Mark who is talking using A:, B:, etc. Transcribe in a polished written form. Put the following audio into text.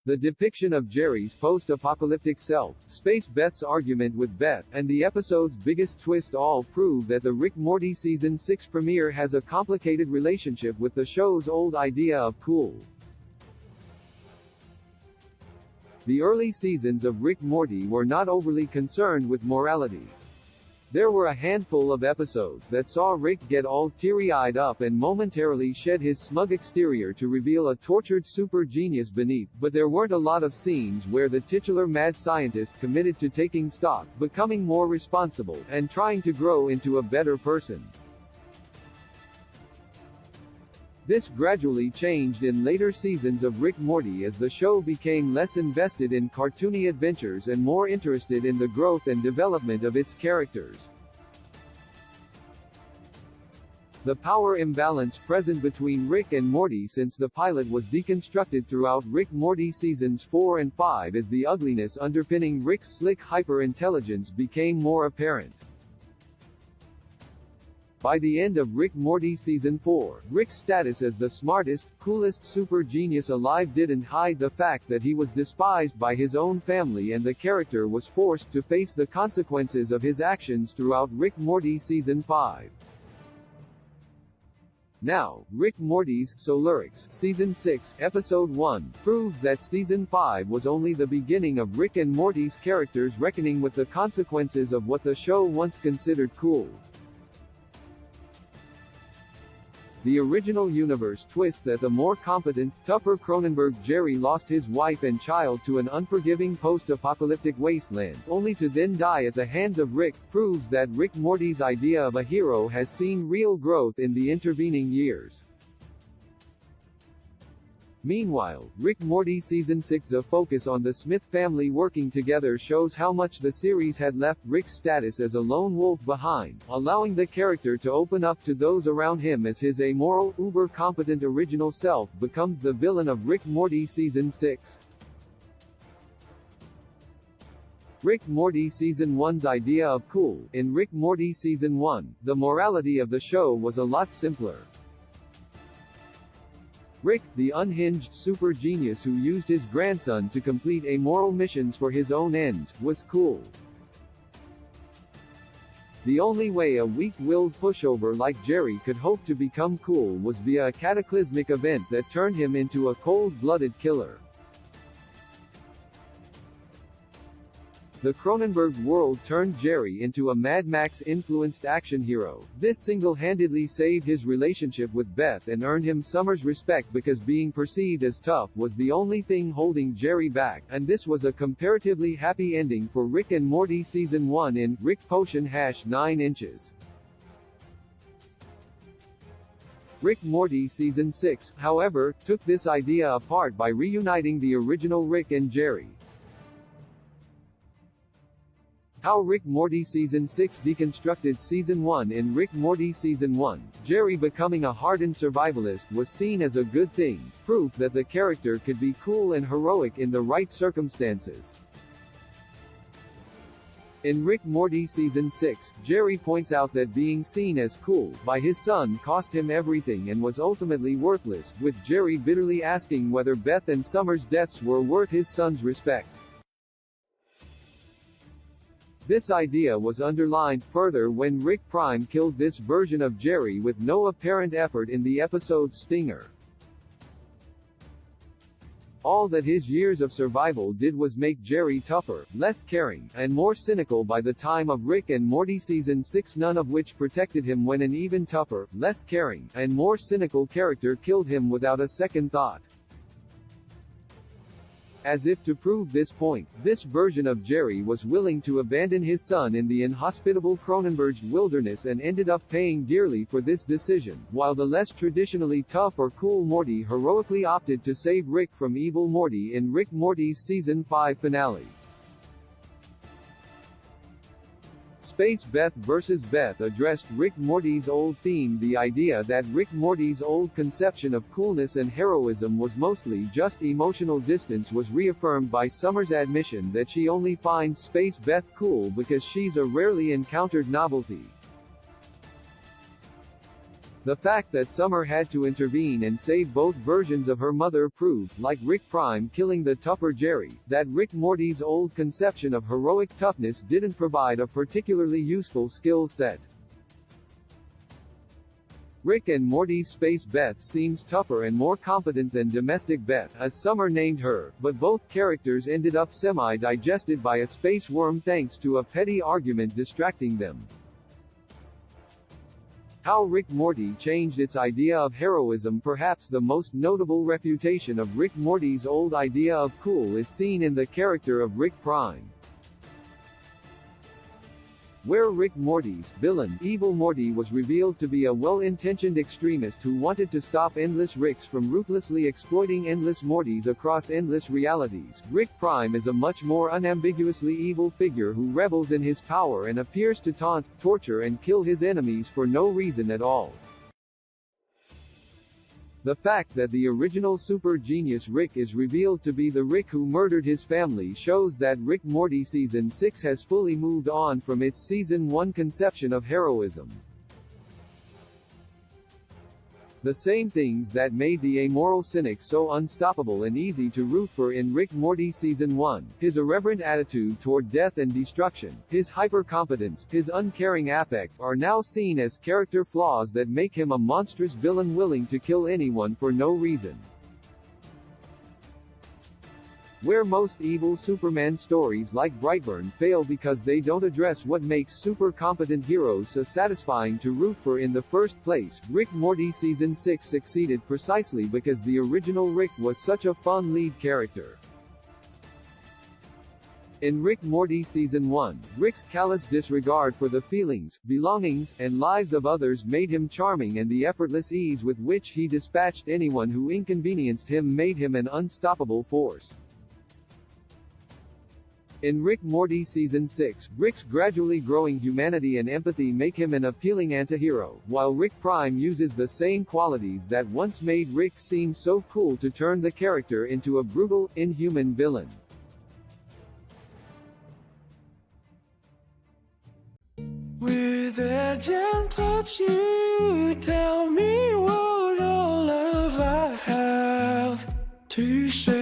A: The depiction of Jerry's post-apocalyptic self, Space Beth's argument with Beth, and the episode's biggest twist all prove that the Rick Morty Season 6 premiere has a complicated relationship with the show's old idea of cool. The early seasons of Rick Morty were not overly concerned with morality. There were a handful of episodes that saw Rick get all teary-eyed up and momentarily shed his smug exterior to reveal a tortured super genius beneath, but there weren't a lot of scenes where the titular mad scientist committed to taking stock, becoming more responsible, and trying to grow into a better person. This gradually changed in later seasons of Rick Morty as the show became less invested in cartoony adventures and more interested in the growth and development of its characters. The power imbalance present between Rick and Morty since the pilot was deconstructed throughout Rick Morty Seasons 4 and 5 as the ugliness underpinning Rick's slick hyper-intelligence became more apparent. By the end of Rick Morty Season 4, Rick's status as the smartest, coolest super genius alive didn't hide the fact that he was despised by his own family, and the character was forced to face the consequences of his actions throughout Rick Morty Season 5. Now, Rick Morty's Solurix Season 6, Episode 1, proves that Season 5 was only the beginning of Rick and Morty's characters reckoning with the consequences of what the show once considered cool. The original universe twist that the more competent, tougher Cronenberg Jerry lost his wife and child to an unforgiving post-apocalyptic wasteland, only to then die at the hands of Rick, proves that Rick Morty's idea of a hero has seen real growth in the intervening years. Meanwhile, Rick Morty Season 6's focus on the Smith family working together shows how much the series had left Rick's status as a lone wolf behind, allowing the character to open up to those around him as his amoral, uber-competent original self becomes the villain of Rick Morty Season 6. Rick Morty Season 1's idea of cool. In Rick Morty Season 1, the morality of the show was a lot simpler. Rick, the unhinged super genius who used his grandson to complete amoral missions for his own ends, was cool. The only way a weak-willed pushover like Jerry could hope to become cool was via a cataclysmic event that turned him into a cold-blooded killer. The Cronenberg world turned Jerry into a Mad Max-influenced action hero. This single-handedly saved his relationship with Beth and earned him Summer's respect because being perceived as tough was the only thing holding Jerry back, and this was a comparatively happy ending for Rick and Morty Season 1 in Rick Potion #9 inches. Rick Morty Season 6, however, took this idea apart by reuniting the original Rick and Jerry. How Rick Morty Season 6 deconstructed Season 1. In Rick Morty Season 1, Jerry becoming a hardened survivalist was seen as a good thing, proof that the character could be cool and heroic in the right circumstances. In Rick Morty Season 6, Jerry points out that being seen as cool by his son cost him everything and was ultimately worthless, with Jerry bitterly asking whether Beth and Summer's deaths were worth his son's respect. This idea was underlined further when Rick Prime killed this version of Jerry with no apparent effort in the episode Stinger. All that his years of survival did was make Jerry tougher, less caring, and more cynical by the time of Rick and Morty Season 6, none of which protected him when an even tougher, less caring, and more cynical character killed him without a second thought. As if to prove this point, this version of Jerry was willing to abandon his son in the inhospitable Cronenberg's wilderness and ended up paying dearly for this decision, while the less traditionally tough or cool Morty heroically opted to save Rick from evil Morty in Rick Morty's Season 5 finale. Space Beth vs. Beth addressed Rick Morty's old theme, the idea that Rick Morty's old conception of coolness and heroism was mostly just emotional distance was reaffirmed by Summer's admission that she only finds Space Beth cool because she's a rarely encountered novelty. The fact that Summer had to intervene and save both versions of her mother proved, like Rick Prime killing the tougher Jerry, that Rick Morty's old conception of heroic toughness didn't provide a particularly useful skill set. Rick and Morty's Space Beth seems tougher and more competent than Domestic Beth, as Summer named her, but both characters ended up semi-digested by a space worm thanks to a petty argument distracting them. How Rick Morty changed its idea of heroism. Perhaps the most notable refutation of Rick Morty's old idea of cool is seen in the character of Rick Prime, where Rick Morty's villain, Evil Morty, was revealed to be a well-intentioned extremist who wanted to stop endless Ricks from ruthlessly exploiting endless Mortys across endless realities. Rick Prime is a much more unambiguously evil figure who revels in his power and appears to taunt, torture and kill his enemies for no reason at all. The fact that the original super genius Rick is revealed to be the Rick who murdered his family shows that Rick Morty Season 6 has fully moved on from its Season 1 conception of heroism. The same things that made the amoral cynic so unstoppable and easy to root for in Rick Morty Season 1, his irreverent attitude toward death and destruction, his hyper-competence, his uncaring affect, are now seen as character flaws that make him a monstrous villain willing to kill anyone for no reason. Where most evil Superman stories like Brightburn fail because they don't address what makes super-competent heroes so satisfying to root for in the first place, Rick Morty Season 6 succeeded precisely because the original Rick was such a fun lead character. In Rick Morty Season 1, Rick's callous disregard for the feelings, belongings, and lives of others made him charming, and the effortless ease with which he dispatched anyone who inconvenienced him made him an unstoppable force. In Rick Morty Season 6, Rick's gradually growing humanity and empathy make him an appealing antihero, while Rick Prime uses the same qualities that once made Rick seem so cool to turn the character into a brutal, inhuman villain.
B: With a gentle touch, you tell me what all love I have to say.